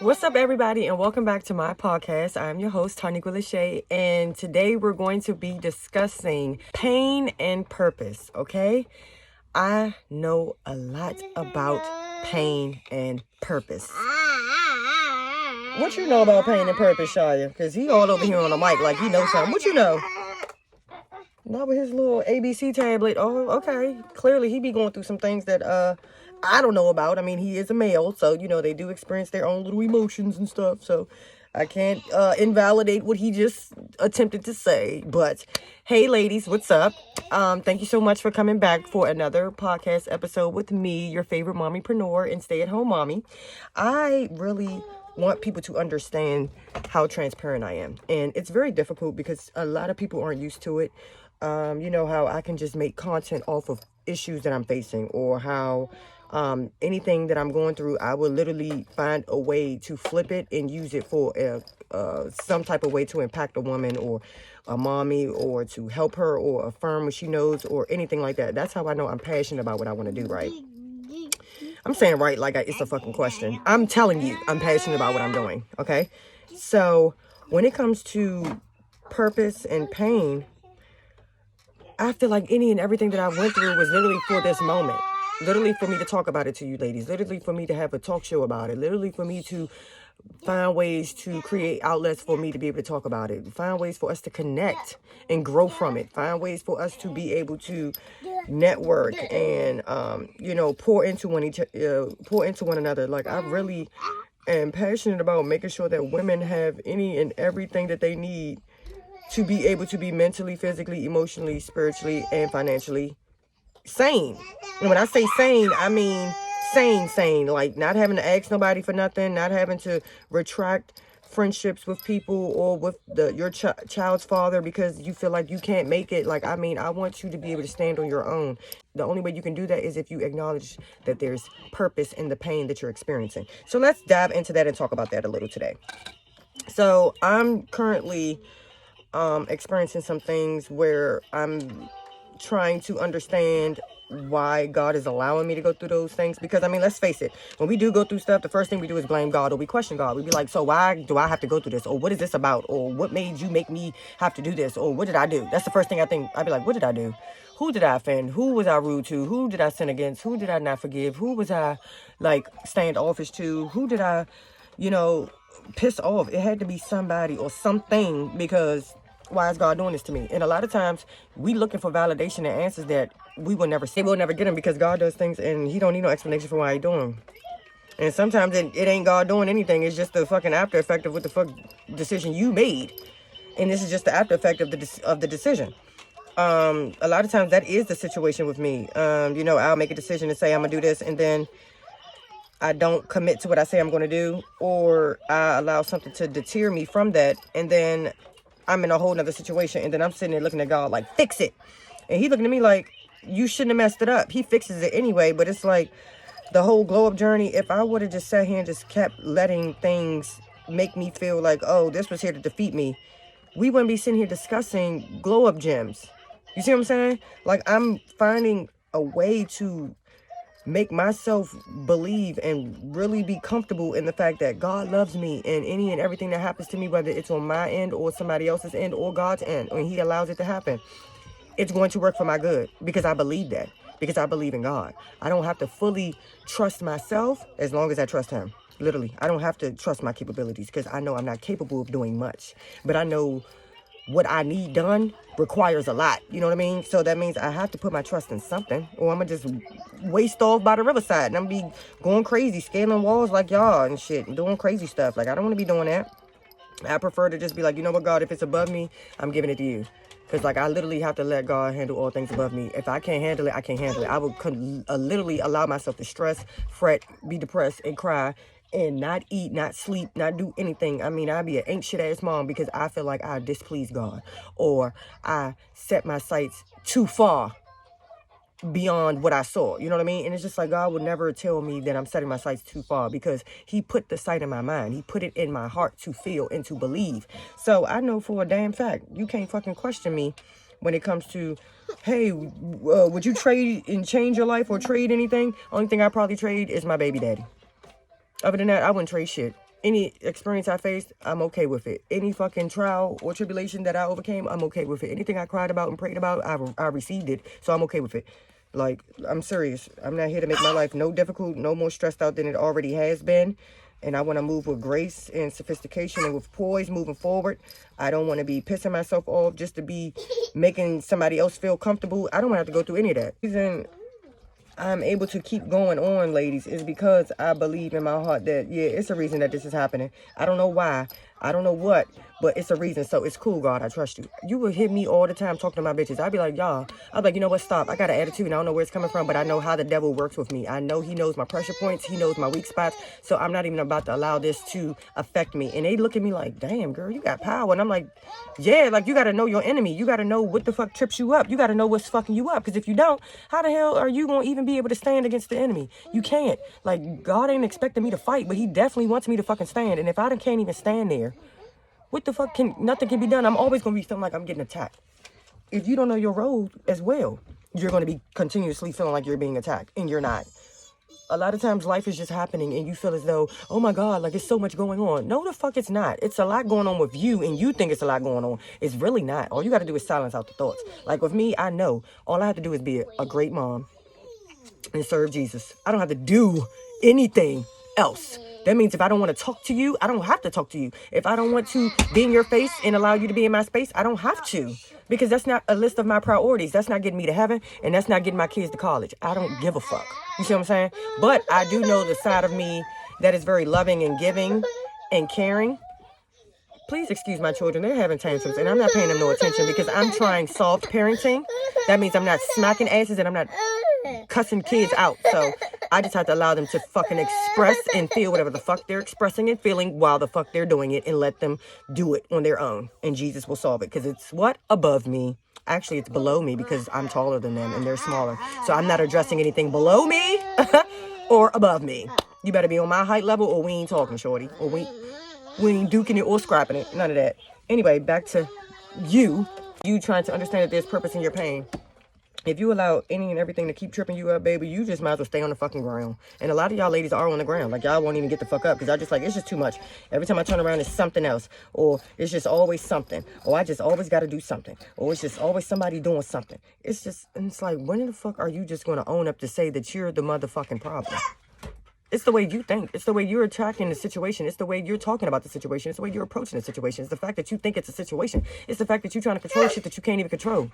What's up, everybody, and welcome back to my podcast. I'm your host, Taniqua Lachey, and today we're going to be discussing pain and purpose, okay? I know a lot about pain and purpose. What you know about pain and purpose, Shia? Because he all over here on the mic like he knows something. What you know? Not with his little ABC tablet. Oh, okay. Clearly, he be going through some things that I don't know about. I mean, he is a male, so, they do experience their own little emotions and stuff. So I can't invalidate what he just attempted to say. But hey, ladies, what's up? Thank you so much for coming back for another podcast episode with me, your favorite mommypreneur and stay-at-home mommy. I really want people to understand how transparent I am. And it's very difficult because a lot of people aren't used to it. You know how I can just make content off of issues that I'm facing, or how anything that I'm going through, I will literally find a way to flip it and use it for some type of way to impact a woman or a mommy, or to help her or affirm what she knows, or anything like that. That's how I know I'm passionate about what I want to do, right? I'm saying right like it's a fucking question. I'm telling you, I'm passionate about what I'm doing, okay? So when it comes to purpose and pain, I feel like any and everything that I went through was literally for this moment. Literally for me to talk about it to you ladies. Literally for me to have a talk show about it. Literally for me to find ways to create outlets for me to be able to talk about it. Find ways for us to connect and grow from it. Find ways for us to be able to network and, pour into one another. Like, I really am passionate about making sure that women have any and everything that they need to be able to be mentally, physically, emotionally, spiritually, and financially sane. And when I say sane, I mean sane. Like, not having to ask nobody for nothing, not having to retract friendships with people or with your child's father because you feel like you can't make it. Like, I mean, I want you to be able to stand on your own. The only way you can do that is if you acknowledge that there's purpose in the pain that you're experiencing. So let's dive into that and talk about that a little today. So I'm currently experiencing some things where I'm trying to understand why God is allowing me to go through those things. Because, I mean, let's face it, when we do go through stuff, the first thing we do is blame God, or we question God. We be like, so why do I have to go through this? Or what is this about? Or what made you make me have to do this? Or what did I do? That's the first thing I think. I'd be like, what did I do? Who did I offend? Who was I rude to? Who did I sin against? Who did I not forgive? Who was I, standoffish to? Who did I, piss off? It had to be somebody or something, because why is God doing this to me? And a lot of times we looking for validation and answers that we will never see. We'll never get them, because God does things and he don't need no explanation for why he doing them. And sometimes it ain't God doing anything. It's just the fucking after effect of what the fuck decision you made. And this is just the after effect of the decision. A lot of times that is the situation with me. I'll make a decision and say I'm gonna do this, and then I don't commit to what I say I'm going to do, or I allow something to deter me from that, and then I'm in a whole nother situation, and then I'm sitting there looking at God like, fix it. And he's looking at me like, you shouldn't have messed it up. He fixes it anyway. But it's like the whole glow up journey, if I would have just sat here and just kept letting things make me feel like, oh, this was here to defeat me, we wouldn't be sitting here discussing glow up gems. You see what I'm saying? Like, I'm finding a way to make myself believe and really be comfortable in the fact that God loves me, and any and everything that happens to me, whether it's on my end or somebody else's end or God's end, when he allows it to happen, it's going to work for my good, because I believe that, because I believe in God. I don't have to fully trust myself as long as I trust him. Literally, I don't have to trust my capabilities, because I know I'm not capable of doing much, but I know what I need done requires a lot. You know what I mean? So that means I have to put my trust in something, or I'm gonna just waste off by the riverside and I'm gonna be going crazy, scaling walls like y'all and shit, and doing crazy stuff. Like, I don't want to be doing that. I prefer to just be like, you know what, God, if it's above me, I'm giving it to you. Because, I literally have to let God handle all things above me. If I can't handle it, I can't handle it. I would literally allow myself to stress, fret, be depressed, and cry, and not eat, not sleep, not do anything. I mean, I'd be an ain't shit ass mom because I feel like I displease God, or I set my sights too far beyond what I saw. You know what I mean? And it's just like, God would never tell me that I'm setting my sights too far, because he put the sight in my mind. He put it in my heart to feel and to believe. So I know for a damn fact, you can't fucking question me when it comes to, hey, would you trade and change your life or trade anything? Only thing I probably trade is my baby daddy. Other than that, I wouldn't trade shit. Any experience I faced, I'm okay with it. Any fucking trial or tribulation that I overcame, I'm okay with it. Anything I cried about and prayed about, I received it. So I'm okay with it. Like, I'm serious. I'm not here to make my life no difficult, no more stressed out than it already has been. And I want to move with grace and sophistication and with poise moving forward. I don't want to be pissing myself off just to be making somebody else feel comfortable. I don't want to have to go through any of that. The reason I'm able to keep going on, ladies, is because I believe in my heart that, yeah, it's a reason that this is happening. I don't know why. I don't know what, but it's a reason. So it's cool, God. I trust you. You will hit me all the time talking to my bitches. I'd be like, y'all. I'd be like, you know what? Stop. I got an attitude and I don't know where it's coming from, but I know how the devil works with me. I know he knows my pressure points. He knows my weak spots. So I'm not even about to allow this to affect me. And they look at me like, damn, girl, you got power. And I'm like, yeah, like you got to know your enemy. You got to know what the fuck trips you up. You got to know what's fucking you up. Because if you don't, how the hell are you going to even be able to stand against the enemy? You can't. Like, God ain't expecting me to fight, but he definitely wants me to fucking stand. And if I can't even stand there, what the fuck nothing can be done. I'm always going to be feeling like I'm getting attacked. If you don't know your role as well, you're going to be continuously feeling like you're being attacked, and you're not. A lot of times life is just happening and you feel as though, oh my God, like it's so much going on. No, the fuck it's not. It's a lot going on with you and you think it's a lot going on. It's really not. All you got to do is silence out the thoughts. Like with me, I know all I have to do is be a great mom and serve Jesus. I don't have to do anything else. That means if I don't want to talk to you, I don't have to talk to you. If I don't want to be in your face and allow you to be in my space, I don't have to. Because that's not a list of my priorities. That's not getting me to heaven, and that's not getting my kids to college. I don't give a fuck. You see what I'm saying? But I do know the side of me that is very loving and giving and caring. Please excuse my children. They're having tantrums, and I'm not paying them no attention because I'm trying soft parenting. That means I'm not smacking asses and I'm not cussing kids out. So I just have to allow them to fucking express and feel whatever the fuck they're expressing and feeling while the fuck they're doing it, and let them do it on their own. And Jesus will solve it, because it's what? Above me. Actually, it's below me because I'm taller than them and they're smaller. So I'm not addressing anything below me or above me. You better be on my height level or we ain't talking, shorty. Or we ain't duking it or scrapping it. None of that. Anyway, back to you. You trying to understand that there's purpose in your pain. If you allow any and everything to keep tripping you up, baby, you just might as well stay on the fucking ground. And a lot of y'all ladies are on the ground. Like, y'all won't even get the fuck up because y'all just like, it's just too much. Every time I turn around, it's something else. Or it's just always something. Or I just always got to do something. Or it's just always somebody doing something. It's just, and it's like, when the fuck are you just going to own up to say that you're the motherfucking problem? It's the way you think. It's the way you're attacking the situation. It's the way you're talking about the situation. It's the way you're approaching the situation. It's the fact that you think it's a situation. It's the fact that you're trying to control shit that you can't even control.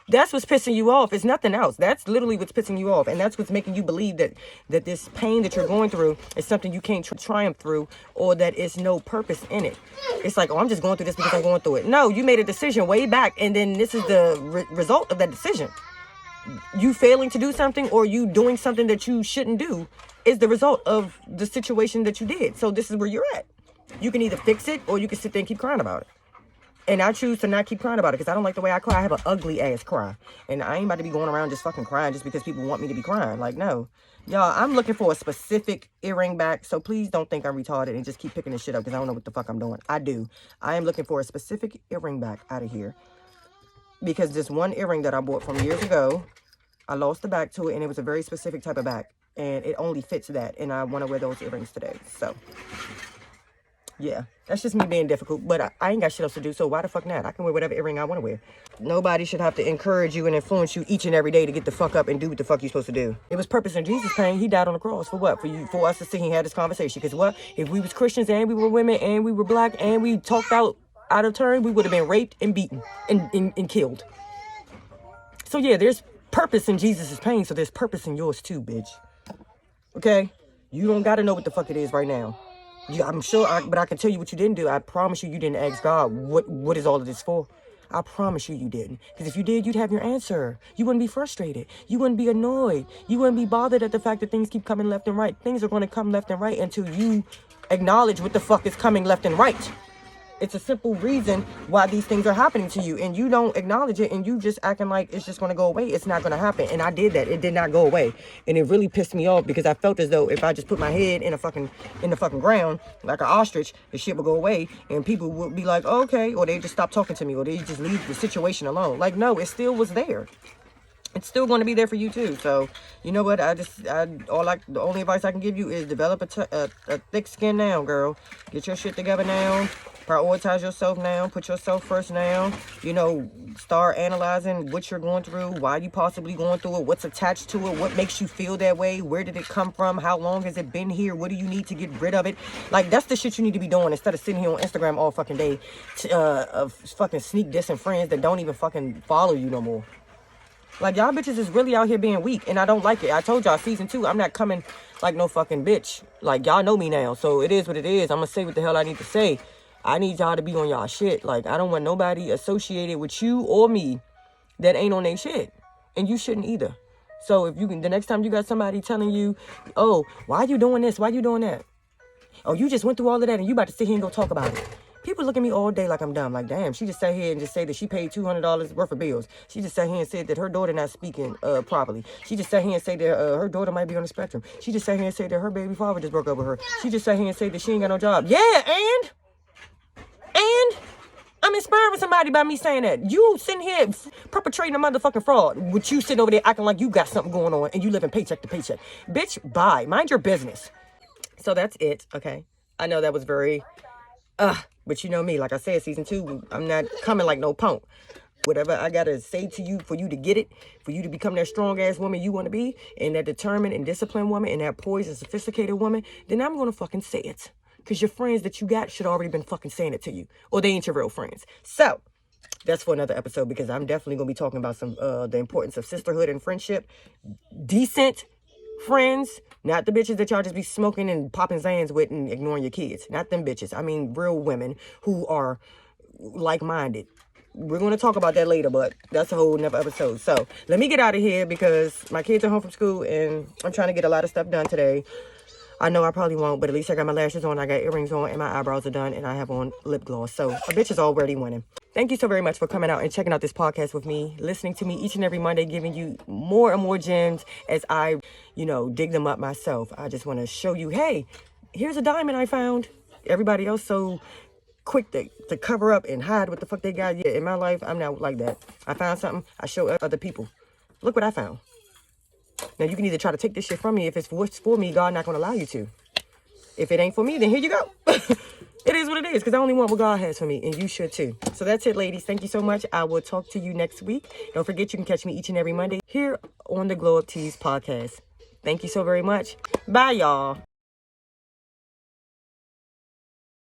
That's what's pissing you off. It's nothing else. That's literally what's pissing you off. And that's what's making you believe that this pain that you're going through is something you can't triumph through, or that it's no purpose in it. It's like, oh, I'm just going through this because I'm going through it. No, you made a decision way back, and then this is the result of that decision. You failing to do something or you doing something that you shouldn't do is the result of the situation that you did. So this is where you're at. You can either fix it or you can sit there and keep crying about it. And I choose to not keep crying about it because I don't like the way I cry. I have an ugly ass cry. And I ain't about to be going around just fucking crying just because people want me to be crying. Like, no. Y'all, I'm looking for a specific earring back. So please don't think I'm retarded and just keep picking this shit up because I don't know what the fuck I'm doing. I do. I am looking for a specific earring back out of here. Because this one earring that I bought from years ago, I lost the back to it, and it was a very specific type of back. And it only fits that. And I want to wear those earrings today. So, yeah. That's just me being difficult. But I ain't got shit else to do, so why the fuck not? I can wear whatever earring I want to wear. Nobody should have to encourage you and influence you each and every day to get the fuck up and do what the fuck you're supposed to do. It was purpose in Jesus' pain. He died on the cross. For what? For us to sit here and have this conversation. Because what? If we was Christians and we were women and we were black and we talked out of turn, we would have been raped and beaten and killed. So yeah, there's purpose in Jesus' pain, so there's purpose in yours too, bitch. Okay? You don't gotta know what the fuck it is right now. I'm sure, but I can tell you what you didn't do. I promise you didn't ask God, what is all of this for? I promise you didn't. Because if you did, you'd have your answer. You wouldn't be frustrated. You wouldn't be annoyed. You wouldn't be bothered at the fact that things keep coming left and right. Things are going to come left and right until you acknowledge what the fuck is coming left and right. It's a simple reason why these things are happening to you, and you don't acknowledge it, and you just acting like it's just going to go away. It's not going to happen. And I did that. It did not go away. And it really pissed me off because I felt as though if I just put my head in the fucking ground like an ostrich, the shit would go away, and people would be like, oh, okay, or they just stop talking to me, or they just leave the situation alone. Like, no, it still was there. it's still going to be there for you too. So you know what, the only advice I can give you is develop a thick skin now, girl. Get your shit together now. Prioritize yourself now. Put yourself first now. You know, start analyzing what you're going through, why you possibly going through it, what's attached to it, what makes you feel that way, where did it come from, how long has it been here, what do you need to get rid of it. Like, that's the shit you need to be doing instead of sitting here on Instagram all fucking day of fucking sneak dissing friends that don't even fucking follow you no more. Like, y'all bitches is really out here being weak, and I don't like it. I told y'all, season 2, I'm not coming like no fucking bitch. Like, y'all know me now, so it is what it is. I'm gonna say what the hell I need to say. I need y'all to be on y'all shit. Like, I don't want nobody associated with you or me that ain't on their shit. And you shouldn't either. So if you can, the next time you got somebody telling you, oh, why you doing this? Why you doing that? Oh, you just went through all of that and you about to sit here and go talk about it. People look at me all day like I'm dumb. Like, damn, she just sat here and just say that she paid $200 worth of bills. She just sat here and said that her daughter not speaking properly. She just sat here and say that her daughter might be on the spectrum. She just sat here and said that her baby father just broke up with her. She just sat here and said that she ain't got no job. Yeah, and I'm inspiring somebody by me saying that. You sitting here perpetrating a motherfucking fraud with you sitting over there acting like you got something going on and you living paycheck to paycheck. Bitch, bye. Mind your business. So that's it, okay? I know that was very, but you know me. Like I said, season 2, I'm not coming like no punk. Whatever I gotta say to you for you to get it, for you to become that strong-ass woman you want to be, and that determined and disciplined woman, and that poised and sophisticated woman, then I'm gonna fucking say it. Because your friends that you got should already been fucking saying it to you. Or they ain't your real friends. So, that's for another episode, because I'm definitely going to be talking about some the importance of sisterhood and friendship. Decent friends. Not the bitches that y'all just be smoking and popping Zans with and ignoring your kids. Not them bitches. I mean real women who are like-minded. We're going to talk about that later, but that's a whole nother episode. So, let me get out of here because my kids are home from school and I'm trying to get a lot of stuff done today. I know I probably won't, but at least I got my lashes on, I got earrings on, and my eyebrows are done, and I have on lip gloss. So, a bitch is already winning. Thank you so very much for coming out and checking out this podcast with me, listening to me each and every Monday, giving you more and more gems as I, dig them up myself. I just want to show you, hey, here's a diamond I found. Everybody else so quick to cover up and hide what the fuck they got. Yeah, in my life, I'm not like that. I found something, I show other people. Look what I found. Now, you can either try to take this shit from me. If it's for me, God not going to allow you to. If it ain't for me, then here you go. It is what it is, because I only want what God has for me, and you should too. So that's it, ladies. Thank you so much. I will talk to you next week. Don't forget, you can catch me each and every Monday here on the GlowUp Tees podcast. Thank you so very much. Bye, y'all.